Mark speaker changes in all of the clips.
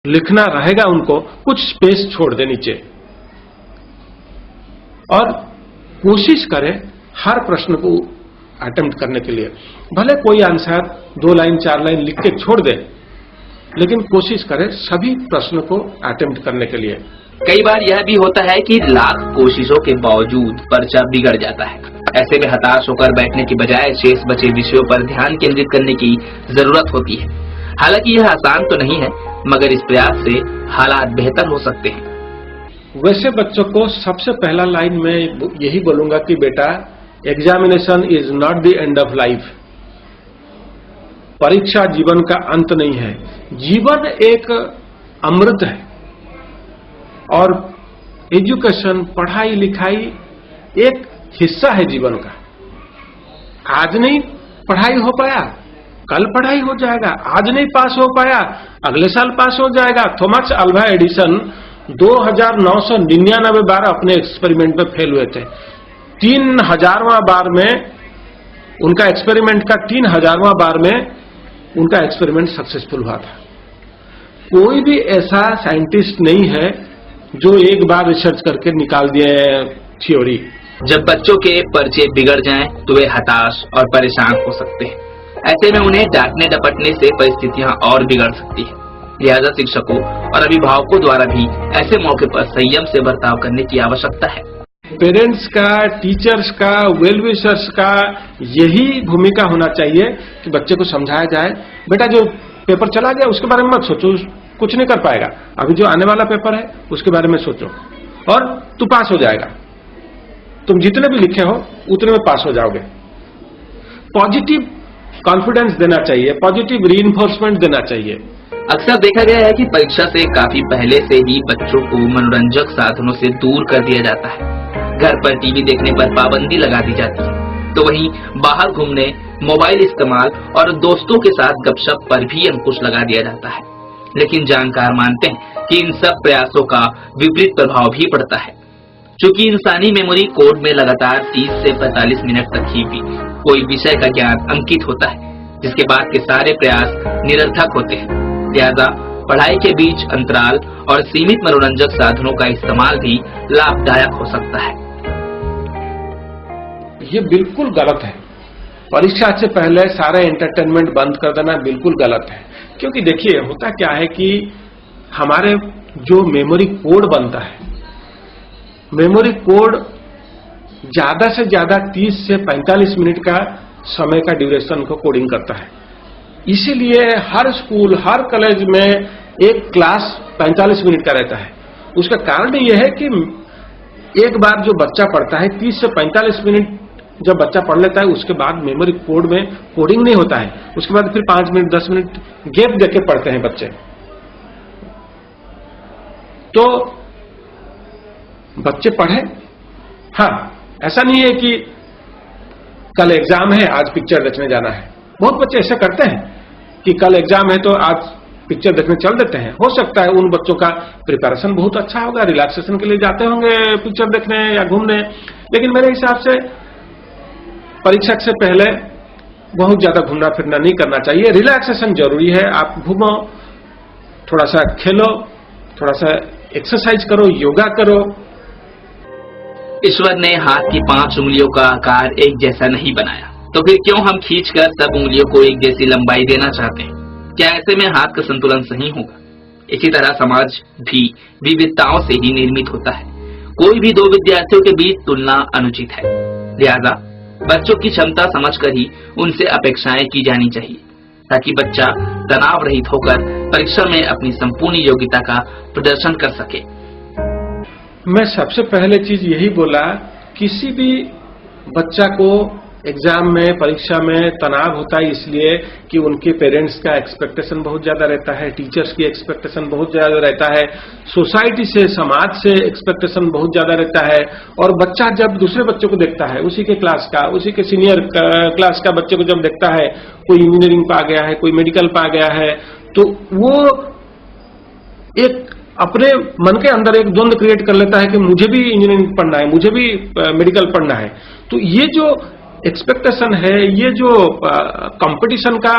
Speaker 1: लिखना रहेगा उनको, कुछ स्पेस छोड़ दे नीचे और कोशिश करें हर प्रश्न को अटेम्प्ट करने के लिए। भले कोई आंसर 2 लाइन 4 लाइन लिख के छोड़ दे, लेकिन कोशिश करें सभी प्रश्न को अटेम्प्ट करने के लिए।
Speaker 2: कई बार यह भी होता है कि लाख कोशिशों के बावजूद पर्चा बिगड़ जाता है। ऐसे में हताश होकर बैठने की बजाय शेष बचे विषयों पर ध्यान केंद्रित करने की जरूरत होती है। हालांकि यह आसान तो नहीं है, मगर इस प्रयास से हालात बेहतर हो सकते हैं।
Speaker 1: वैसे बच्चों को सबसे पहला लाइन में यही बोलूंगा कि बेटा, examination is not the end of life. परीक्षा जीवन का अंत नहीं है। जीवन एक अमृत है और एजुकेशन, पढ़ाई लिखाई एक हिस्सा है जीवन का। आज नहीं पढ़ाई हो पाया, कल पढ़ाई हो जाएगा। आज नहीं पास हो पाया, अगले साल पास हो जाएगा। थॉमस अल्वा एडिसन 2999 बार अपने एक्सपेरिमेंट में फेल हुए थे। 3000वां बार में उनका एक्सपेरिमेंट का 3000वां बार में उनका एक्सपेरिमेंट सक्सेसफुल हुआ था। कोई भी ऐसा साइंटिस्ट नहीं है जो एक बार रिसर्च करके निकाल दिए थ्योरी।
Speaker 2: जब बच्चों के पर्चे बिगड़ जाएं, तो वे हताश और परेशान हो सकते हैं। ऐसे में उन्हें डांटने डपटने से परिस्थितियां और बिगड़ सकती है। लिहाजा शिक्षकों और अभिभावकों द्वारा भी ऐसे मौके पर संयम से बर्ताव करने की आवश्यकता है।
Speaker 1: पेरेंट्स का, टीचर्स का, वेल विशर्स का यही भूमिका होना चाहिए कि बच्चे को समझाया जाए, बेटा जो पेपर चला गया उसके बारे में मत सोचो, कुछ नहीं कर पाएगा। अभी जो आने वाला पेपर है उसके बारे में सोचो और तू पास हो जाएगा। तुम जितने भी लिखे हो उतने में पास हो जाओगे। पॉजिटिव कॉन्फिडेंस देना चाहिए, पॉजिटिव रीइंफोर्समेंट देना चाहिए।
Speaker 2: अक्सर देखा गया है कि परीक्षा से काफी पहले से ही बच्चों को मनोरंजक साधनों से दूर कर दिया जाता है। घर पर टीवी देखने पर पाबंदी लगा दी जाती है, तो वहीं बाहर घूमने, मोबाइल इस्तेमाल और दोस्तों के साथ गपशप पर भी अंकुश लगा दिया जाता है। लेकिन जानकार मानते हैं कि इन सब प्रयासों का विपरीत प्रभाव भी पड़ता है। चूंकि इंसानी मेमोरी कोड में लगातार 30 से 45 मिनट तक ही भी कोई विषय का ज्ञान अंकित होता है, जिसके बाद के सारे प्रयास निरर्थक होते हैं। लिहाजा पढ़ाई के बीच अंतराल और सीमित मनोरंजक साधनों का इस्तेमाल भी लाभदायक हो सकता है।
Speaker 1: ये बिल्कुल गलत है। परीक्षा से पहले सारा एंटरटेनमेंट बंद कर देना बिल्कुल गलत है। क्योंकि देखिए होता क्या है कि हमारे जो मेमोरी कोड बनता है, मेमोरी कोड ज्यादा से ज्यादा 30 से 45 मिनट का समय का ड्यूरेशन को कोडिंग करता है। इसीलिए हर स्कूल, हर कॉलेज में एक क्लास 45 मिनट का रहता है। उसका कारण यह है कि एक बार जो बच्चा पढ़ता है 30 से 45 मिनट जब बच्चा पढ़ लेता है, उसके बाद मेमोरी कोड में कोडिंग नहीं होता है। उसके बाद फिर 5 मिनट 10 मिनट गैप देके पढ़ते हैं बच्चे। तो बच्चे पढ़े, हाँ, ऐसा नहीं है कि कल एग्जाम है आज पिक्चर देखने जाना है। बहुत बच्चे ऐसा करते हैं कि कल एग्जाम है तो आज पिक्चर देखने चल देते हैं। हो सकता है उन बच्चों का प्रिपरेशन बहुत अच्छा होगा, रिलैक्सेशन के लिए जाते होंगे पिक्चर देखने या घूमने। लेकिन मेरे हिसाब से परीक्षा से पहले बहुत ज्यादा घूमना फिरना नहीं करना चाहिए। रिलैक्सेशन जरूरी है। आप घूमो, थोड़ा सा खेलो, थोड़ा सा एक्सरसाइज करो, योगा करो।
Speaker 2: ईश्वर ने हाथ की 5 उंगलियों का आकार एक जैसा नहीं बनाया, तो फिर क्यों हम खींचकर सब उंगलियों को एक जैसी लंबाई देना चाहते हैं? क्या ऐसे में हाथ का संतुलन सही होगा? इसी तरह समाज भी विविधताओं से ही निर्मित होता है। कोई भी 2 विद्यार्थियों के बीच तुलना अनुचित है। लिहाजा बच्चों की क्षमता समझकर ही उनसे अपेक्षाएं की जानी चाहिए, ताकि बच्चा तनाव रहित होकर परीक्षा में अपनी संपूर्ण योग्यता का प्रदर्शन कर सके।
Speaker 1: मैं सबसे पहले चीज यही बोला, किसी भी बच्चा को एग्जाम में, परीक्षा में तनाव होता है इसलिए कि उनके पेरेंट्स का एक्सपेक्टेशन बहुत ज्यादा रहता है, टीचर्स की एक्सपेक्टेशन बहुत ज्यादा रहता है, सोसाइटी से, समाज से एक्सपेक्टेशन बहुत ज्यादा रहता है। और बच्चा जब दूसरे बच्चों को देखता है, उसी के क्लास का, उसी के सीनियर क्लास का बच्चे को जब देखता है, कोई इंजीनियरिंग पा गया है, कोई मेडिकल पा गया है, तो वो एक अपने मन के अंदर एक द्वंद्व क्रिएट कर लेता है कि मुझे भी इंजीनियरिंग पढ़ना है, मुझे भी मेडिकल पढ़ना है। तो ये जो एक्सपेक्टेशन है, ये जो कंपटीशन का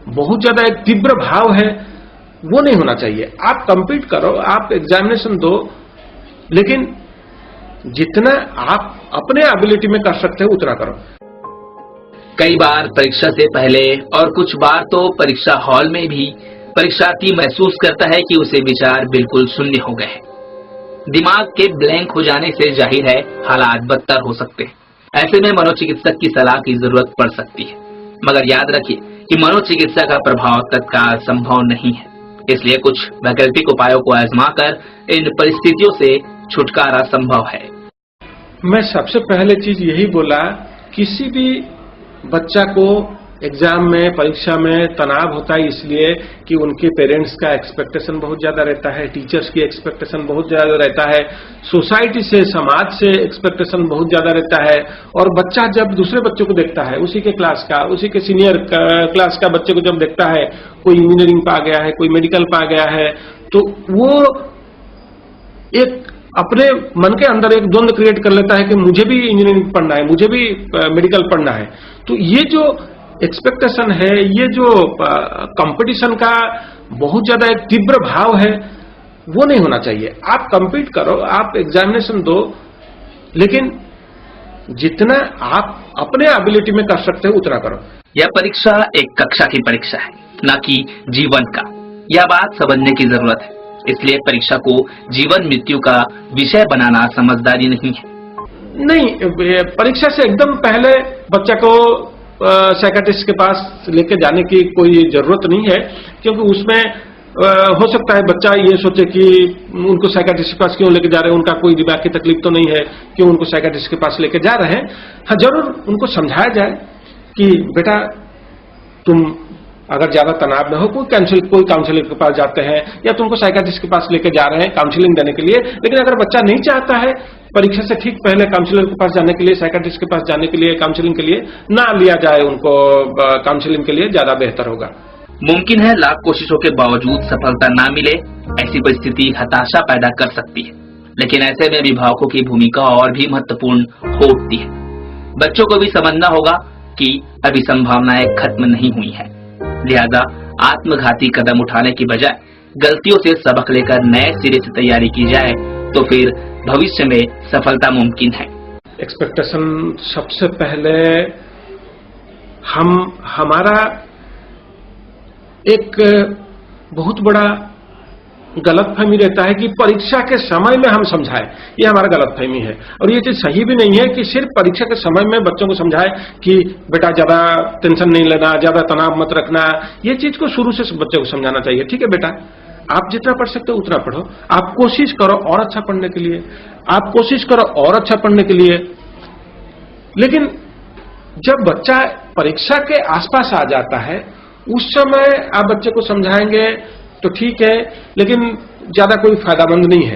Speaker 1: बहुत ज्यादा एक तीव्र भाव है, वो नहीं होना चाहिए। आप compete करो, आप एग्जामिनेशन दो, लेकिन जितना आप अपने एबिलिटी में कर सकते हो उतना करो।
Speaker 2: कई बार परीक्षा से पहले और कुछ बार तो परीक्षा हॉल में भी परीक्षार्थी महसूस करता है कि उसे विचार बिल्कुल शून्य हो गए हैं। दिमाग के ब्लैंक हो जाने से जाहिर है हालात बदतर हो सकते हैं। ऐसे में मनोचिकित्सक की सलाह की जरूरत पड़ सकती है, मगर याद रखिए कि मनोचिकित्सा का प्रभाव तत्काल संभव नहीं है, इसलिए कुछ वैकल्पिक उपायों को आजमा कर इन परिस्थितियों से छुटकारा संभव है।
Speaker 1: मैं सबसे पहले चीज यही बोला, किसी भी बच्चा को एग्जाम में, परीक्षा में तनाव होता है इसलिए कि उनके पेरेंट्स का एक्सपेक्टेशन बहुत ज्यादा रहता है, टीचर्स की एक्सपेक्टेशन बहुत ज्यादा रहता है, सोसाइटी से, समाज से एक्सपेक्टेशन बहुत ज्यादा रहता है। और बच्चा जब दूसरे बच्चों को देखता है, उसी के क्लास का, उसी के सीनियर क्लास का बच्चे को जब देखता है, कोई इंजीनियरिंग पा गया है, कोई मेडिकल पा गया है, तो वो एक अपने मन के अंदर एक द्वंद्व क्रिएट कर लेता है कि मुझे भी इंजीनियरिंग पढ़ना है, मुझे भी मेडिकल पढ़ना है। तो ये जो एक्सपेक्टेशन है, ये जो कंपटीशन का बहुत ज्यादा एक तीव्र भाव है, वो नहीं होना चाहिए। आप compete करो, आप एग्जामिनेशन दो, लेकिन जितना आप अपने एबिलिटी में कर सकते हो उतना करो।
Speaker 2: यह परीक्षा एक कक्षा की परीक्षा है, न कि जीवन का। यह बात समझने की जरूरत है। इसलिए परीक्षा को जीवन मृत्यु का विषय बनाना समझदारी नहीं है।
Speaker 1: नहीं, परीक्षा से एकदम पहले बच्चा को साइकियाट्रिस्ट के पास लेके जाने की कोई जरूरत नहीं है, क्योंकि उसमें हो सकता है बच्चा ये सोचे कि उनको साइकियाट्रिस्ट के पास क्यों लेके जा रहे हैं, उनका कोई दिमाग की तकलीफ तो नहीं है, क्यों उनको साइकियाट्रिस्ट के पास लेके जा रहे हैं। हाँ, जरूर उनको समझाया जाए कि बेटा तुम अगर ज्यादा तनाव में हो, कोई काउंसलर के पास जाते हैं, या तुमको साइकियाट्रिस्ट के पास लेके जा रहे हैं काउंसलिंग देने के लिए। लेकिन अगर बच्चा नहीं चाहता है परीक्षा से ठीक पहले काउंसलर के पास जाने के लिए, साइकियाट्रिस्ट के पास जाने के लिए, काउंसलिंग के लिए, ना लिया जाए उनको काउंसलिंग के लिए, ज्यादा बेहतर होगा।
Speaker 2: मुमकिन है लाख कोशिशों के बावजूद सफलता ना मिले। ऐसी परिस्थिति हताशा पैदा कर सकती है, लेकिन ऐसे में अभिभावकों की भूमिका और भी महत्वपूर्ण हो उठती है। बच्चों को भी समझना होगा कि अभी संभावनाएं खत्म नहीं हुई है, लिहाजा आत्मघाती कदम उठाने की बजाय गलतियों से सबक लेकर नए सिरे से तैयारी की जाए तो फिर भविष्य में सफलता मुमकिन है।
Speaker 1: एक्सपेक्टेशन सबसे पहले हमारा एक बहुत बड़ा गलतफहमी रहता है कि परीक्षा के समय में हम समझाएं, ये हमारा गलतफहमी है। और ये चीज सही भी नहीं है कि सिर्फ परीक्षा के समय में बच्चों को समझाएं कि बेटा ज्यादा टेंशन नहीं लेना, ज्यादा तनाव मत रखना। ये चीज को शुरू से बच्चे को समझाना चाहिए। ठीक है बेटा, आप जितना पढ़ सकते हो उतना पढ़ो, आप कोशिश करो और अच्छा पढ़ने के लिए, आप कोशिश करो और अच्छा पढ़ने के लिए। लेकिन जब बच्चा परीक्षा के आसपास आ जाता है, उस समय आप बच्चे को समझाएंगे तो ठीक है, लेकिन ज्यादा कोई फायदामंद नहीं है।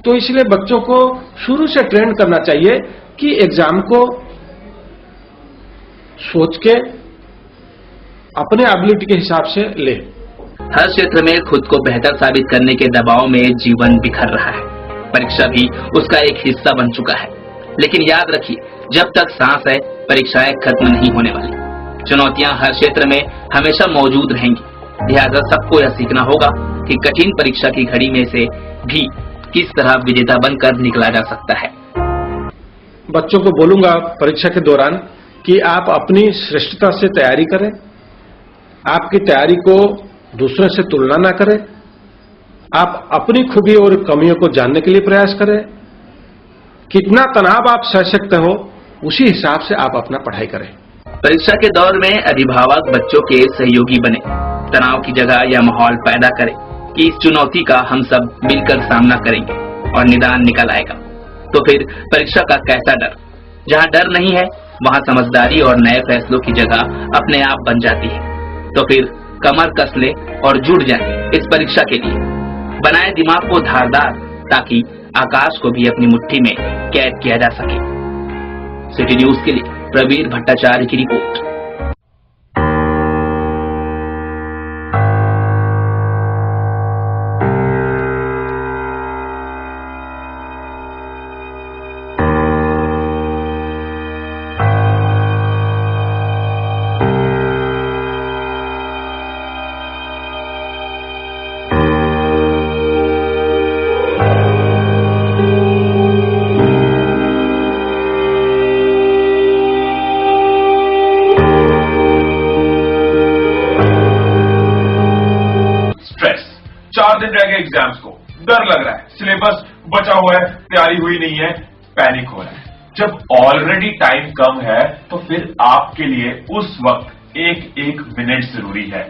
Speaker 1: तो इसलिए बच्चों को शुरू से ट्रेन करना चाहिए कि एग्जाम को सोच के अपने एबिलिटी के हिसाब से ले।
Speaker 2: हर क्षेत्र में खुद को बेहतर साबित करने के दबाव में जीवन बिखर रहा है। परीक्षा भी उसका एक हिस्सा बन चुका है। लेकिन याद रखिए, जब तक सांस है परीक्षाएं खत्म नहीं होने वाली। चुनौतियां हर क्षेत्र में हमेशा मौजूद रहेंगी। लिहाजा सबको यह सीखना होगा कि कठिन परीक्षा की घड़ी में से भी किस तरह विजेता बनकर निकला जा सकता है।
Speaker 1: बच्चों को बोलूंगा परीक्षा के दौरान कि आप अपनी श्रेष्ठता से तैयारी करें, आपकी तैयारी को दूसरों से तुलना ना करें, आप अपनी खूबी और कमियों को जानने के लिए प्रयास करें। कितना तनाव आप सह सकते हो उसी हिसाब से आप अपना पढ़ाई करें।
Speaker 2: परीक्षा के दौर में अभिभावक बच्चों के सहयोगी बने, तनाव की जगह यह माहौल पैदा करें कि इस चुनौती का हम सब मिलकर सामना करेंगे और निदान निकल आएगा। तो फिर परीक्षा का कैसा डर? जहाँ डर नहीं है वहाँ समझदारी और नए फैसलों की जगह अपने आप बन जाती है। तो फिर कमर कस ले और जुट जाए इस परीक्षा के लिए। बनाए दिमाग को धारदार, ताकि आकाश को भी अपनी मुट्ठी में कैद किया जा सके। सिटी न्यूज के लिए प्रवीर भट्टाचार्य की रिपोर्ट।
Speaker 3: 4 दिन रह गए एग्जाम्स को, डर लग रहा है, सिलेबस बचा हुआ है, तैयारी हुई नहीं है, पैनिक हो रहा है। जब ऑलरेडी टाइम कम है तो फिर आपके लिए उस वक्त एक एक मिनट जरूरी है।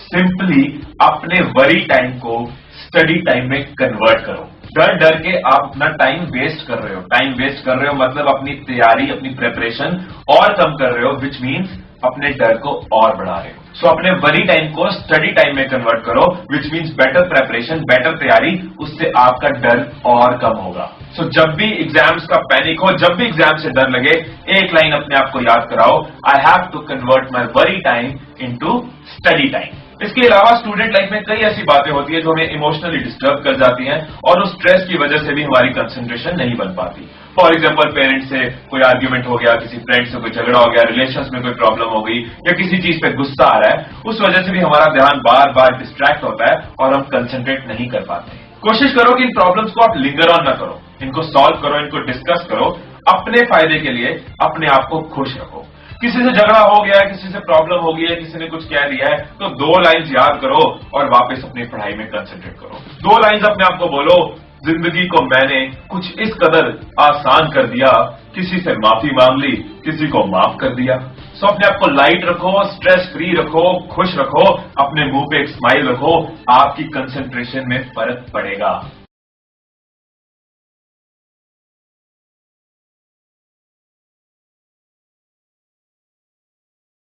Speaker 3: सिंपली अपने वरी टाइम को स्टडी टाइम में कन्वर्ट करो। डर डर के आप अपना टाइम वेस्ट कर रहे हो। टाइम वेस्ट कर रहे हो मतलब अपनी तैयारी, अपनी प्रिपरेशन और कम कर रहे हो, विच मीन्स अपने डर को और बढ़ा रहे हो। सो अपने वरी टाइम को स्टडी टाइम में कन्वर्ट करो, which means better preparation, better तैयारी, उससे आपका डर और कम होगा। सो जब भी एग्जाम्स का पैनिक हो, जब भी एग्जाम से डर लगे, एक लाइन अपने आप को याद कराओ, I have to convert my worry time into study time. इसके अलावा स्टूडेंट लाइफ में कई ऐसी बातें होती है जो हमें इमोशनली डिस्टर्ब कर जाती हैं और उस स्ट्रेस की वजह से भी हमारी कंसंट्रेशन नहीं बन पाती। फॉर एग्जांपल पेरेंट्स से कोई आर्ग्यूमेंट हो गया, किसी फ्रेंड से कोई झगड़ा हो गया, रिलेशंस में कोई प्रॉब्लम हो गई या किसी चीज पे गुस्सा आ रहा है, उस वजह से भी हमारा ध्यान बार बार डिस्ट्रैक्ट होता है और हम कंसंट्रेट नहीं कर पाते। कोशिश करो कि इन प्रॉब्लम्स को आप लिंगर ऑन न करो, इनको सॉल्व करो, इनको डिस्कस करो, अपने फायदे के लिए अपने आप को खुश रखो। किसी से झगड़ा हो गया है, किसी से प्रॉब्लम हो गई है, किसी ने कुछ कह दिया है, तो 2 लाइन्स याद करो और वापस अपनी पढ़ाई में कंसंट्रेट करो। 2 लाइन्स अपने आप को बोलो, जिंदगी को मैंने कुछ इस कदर आसान कर दिया, किसी से माफी मांग ली, किसी को माफ कर दिया। सो अपने आप को लाइट रखो, स्ट्रेस फ्री रखो, खुश रखो, अपने मुंह पे एक स्माइल रखो, आपकी कंसंट्रेशन में फर्क पड़ेगा।